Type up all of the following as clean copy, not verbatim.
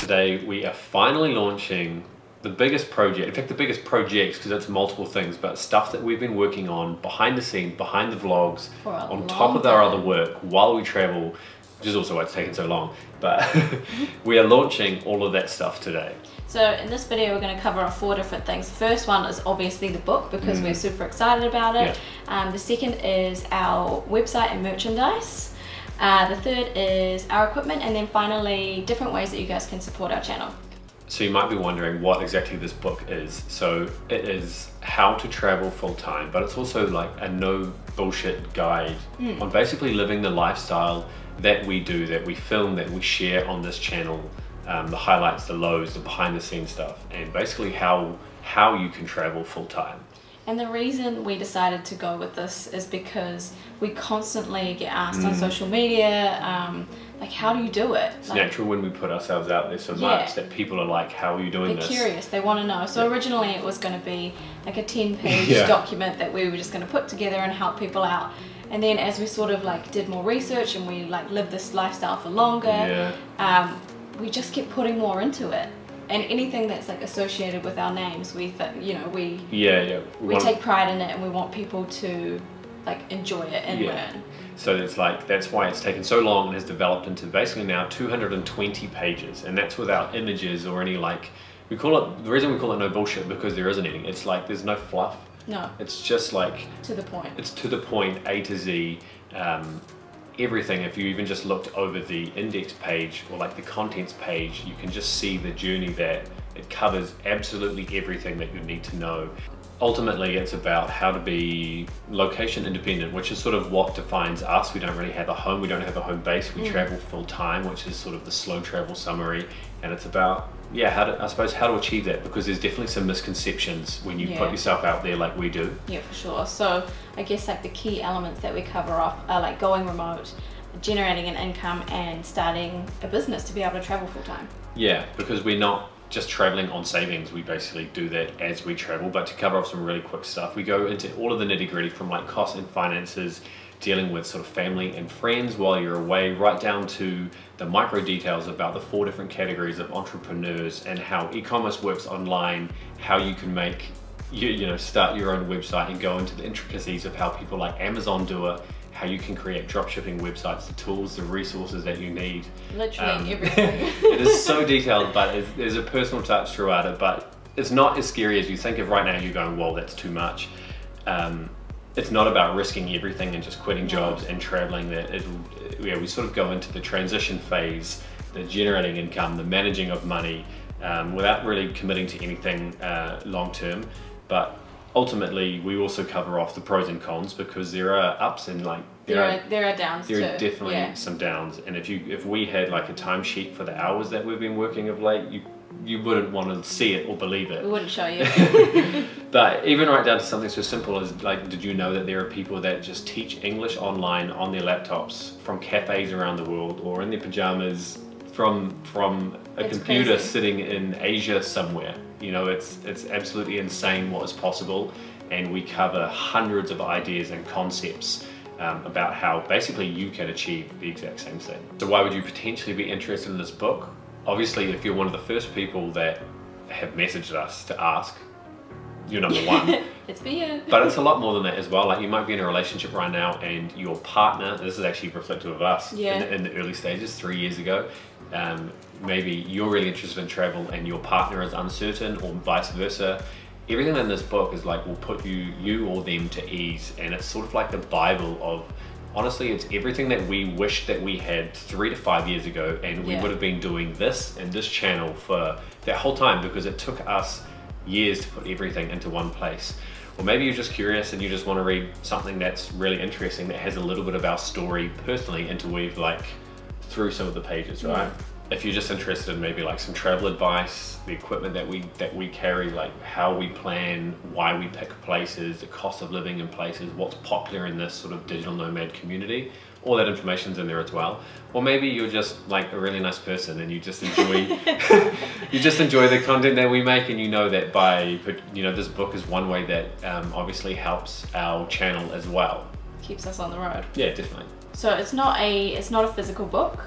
today we are finally launching the biggest project, in fact the biggest projects, because it's multiple things, but stuff that we've been working on behind the scenes, behind the vlogs, on top of our other work while we travel, which is also why it's taken so long. But we are launching all of that stuff today. So in this video we're going to cover off 4 different things. The first one is obviously the book, because we're super excited about it. Yeah. The second is our website and merchandise. The third is our equipment, and then finally different ways that you guys can support our channel. So you might be wondering what exactly this book is. So it is how to travel full time, but it's also like a no bullshit guide on basically living the lifestyle that we do, that we film, that we share on this channel. The highlights, the lows, the behind the scenes stuff, and basically how you can travel full time. And the reason we decided to go with this is because we constantly get asked on social media, like, how do you do it? It's natural when we put ourselves out there so much that people are like, how are you doing this? They're curious, they want to know. So originally it was going to be like a 10-page document that we were just going to put together and help people out. And then as we sort of like did more research and we like lived this lifestyle for longer, we just kept putting more into it. And anything that's like associated with our names, we take pride in it, and we want people to like enjoy it and learn. So it's like, that's why it's taken so long and has developed into basically now 220 pages, and that's without images or any like, we call it, the reason we call it no bullshit, because there isn't any. It's like there's no fluff. No. It's just like to the point. It's to the point, A to Z. Everything, if you even just looked over the index page or like the contents page, you can just see the journey that it covers absolutely everything that you need to know. Ultimately, it's about how to be location independent, which is sort of what defines us. We don't really have a home, we don't have a home base, we travel full time, which is sort of the slow travel summary. And it's about, I suppose how to achieve that, because there's definitely some misconceptions when you put yourself out there like we do. Yeah, for sure. So I guess like the key elements that we cover off are like going remote, generating an income, and starting a business to be able to travel full time. Yeah, because we're not just traveling on savings, we basically do that as we travel. But to cover off some really quick stuff, we go into all of the nitty-gritty, from like costs and finances, dealing with sort of family and friends while you're away, right down to the micro details about the 4 different categories of entrepreneurs and how e-commerce works online, how you can make, start your own website, and go into the intricacies of how people like Amazon do it, how you can create dropshipping websites, the tools, the resources that you need. Literally everything. It is so detailed, but there's a personal touch throughout it, but it's not as scary as you think of right now. You're going, whoa, that's too much. It's not about risking everything and just quitting jobs and traveling. We sort of go into the transition phase, the generating income, the managing of money, without really committing to anything long term. But ultimately, we also cover off the pros and cons, because there are ups and like there are downs too. There are definitely some downs, and if we had like a timesheet for the hours that we've been working of late, you wouldn't want to see it or believe it. We wouldn't show you. But even right down to something so simple as like, did you know that there are people that just teach English online on their laptops from cafes around the world, or in their pajamas from a computer sitting in Asia somewhere? It's absolutely insane what is possible, and we cover hundreds of ideas and concepts about how basically you can achieve the exact same thing. So why would you potentially be interested in this book? Obviously, if you're one of the first people that have messaged us to ask, you're number one. It's for you. But it's a lot more than that as well. Like, you might be in a relationship right now, and your partner, this is actually reflective of us in the early stages 3 years ago, maybe you're really interested in travel and your partner is uncertain, or vice versa. Everything in this book is like, will put you or them to ease, and it's sort of like the Bible of, honestly, it's everything that we wish that we had 3 to 5 years ago, and we would have been doing this and this channel for that whole time, because it took us years to put everything into one place. Or maybe you're just curious and you just want to read something that's really interesting, that has a little bit of our story personally interweaved like through some of the pages, right? If you're just interested in maybe like some travel advice, the equipment that we carry, like how we plan, why we pick places, the cost of living in places, what's popular in this sort of digital nomad community, all that information's in there as well. Or maybe you're just like a really nice person and you just enjoy you just enjoy the content that we make, and you know that by this book is one way that obviously helps our channel as well. Keeps us on the road. Yeah, definitely. So it's not a physical book.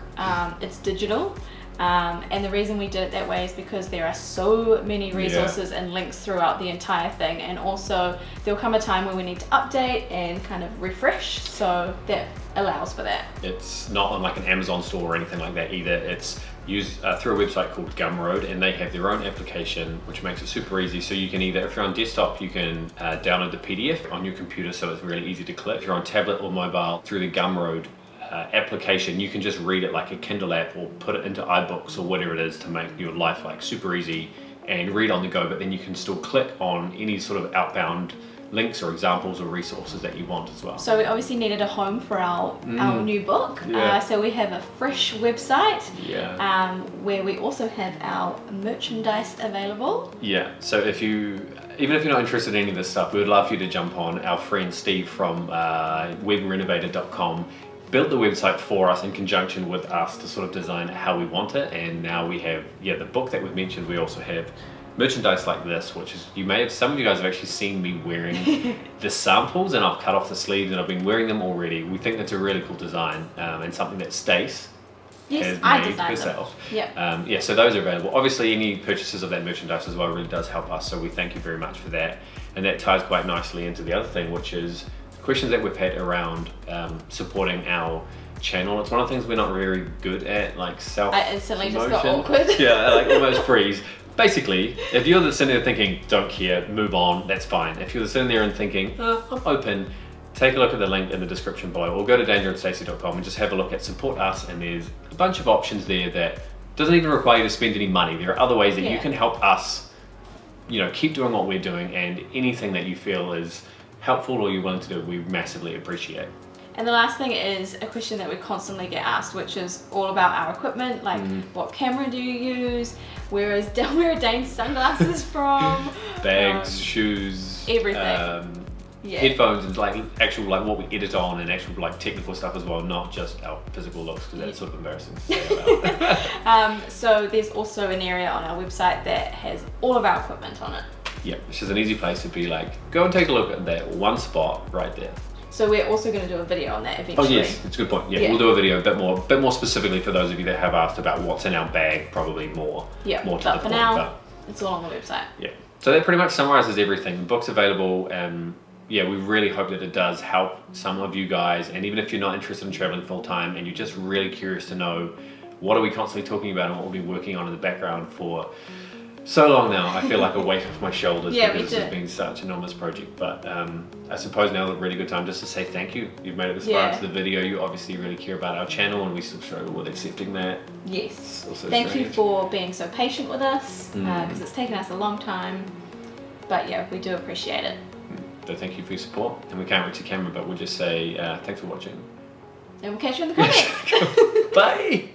It's digital. And the reason we did it that way is because there are so many resources and links throughout the entire thing, and also there'll come a time where we need to update and kind of refresh, so that allows for that. It's not on like an Amazon store or anything like that either. It's used through a website called Gumroad, and they have their own application which makes it super easy. So you can either, if you're on desktop, you can download the PDF on your computer, so it's really easy to click. If you're on tablet or mobile, through the Gumroad application, you can just read it like a Kindle app or put it into iBooks or whatever it is to make your life like super easy and read on the go, but then you can still click on any sort of outbound links or examples or resources that you want as well. So we obviously needed a home for our new book. So we have a fresh website where we also have our merchandise available. Yeah, so even if you're not interested in any of this stuff, we would love for you to jump on. Our friend Steve from webrenovator.com built the website for us in conjunction with us to sort of design it how we want it, and now we have the book that we've mentioned. We also have merchandise like this, which is, some of you guys have actually seen me wearing the samples, and I've cut off the sleeves and I've been wearing them already. We think that's a really cool design, and something that Stace has made herself. So those are available. Obviously any purchases of that merchandise as well really does help us, so we thank you very much for that. And that ties quite nicely into the other thing, which is questions that we've had around supporting our channel. It's one of the things we're not very good at, like I instantly just got awkward. Like almost freeze. Basically, if you're sitting there thinking, don't care, move on, that's fine. If you're sitting there and thinking, I'm open, take a look at the link in the description below, or go to dangerandstacey.com and just have a look at support us, and there's a bunch of options there that doesn't even require you to spend any money. There are other ways that you can help us, keep doing what we're doing, and anything that you feel is helpful or you're willing to do, we massively appreciate. And the last thing is a question that we constantly get asked, which is all about our equipment, like what camera do you use, where are Dane's sunglasses from, bags, shoes, everything. Headphones, and like actual what we edit on, and actual like technical stuff as well, not just our physical looks, because that's sort of embarrassing to say about. So there's also an area on our website that has all of our equipment on it. Yeah, which is an easy place to be like, go and take a look at that one spot right there. So we're also going to do a video on that eventually. Oh yes, it's a good point. Yeah, we'll do a video a bit more specifically for those of you that have asked about what's in our bag, probably more to the point. But for now, it's all on the website. Yeah. So that pretty much summarizes everything. The book's available. We really hope that it does help some of you guys, and even if you're not interested in traveling full time and you're just really curious to know what are we constantly talking about and what we'll be working on in the background for so long now, I feel like a weight off my shoulders because this has been such an enormous project. But I suppose now is a really good time just to say thank you. You've made it this far into the video. You obviously really care about our channel, and we still struggle with accepting that. Yes. Thank you for being so patient with us, because it's taken us a long time. But yeah, we do appreciate it. So thank you for your support, and we can't reach the camera, but we'll just say thanks for watching. And we'll catch you in the comments. Bye!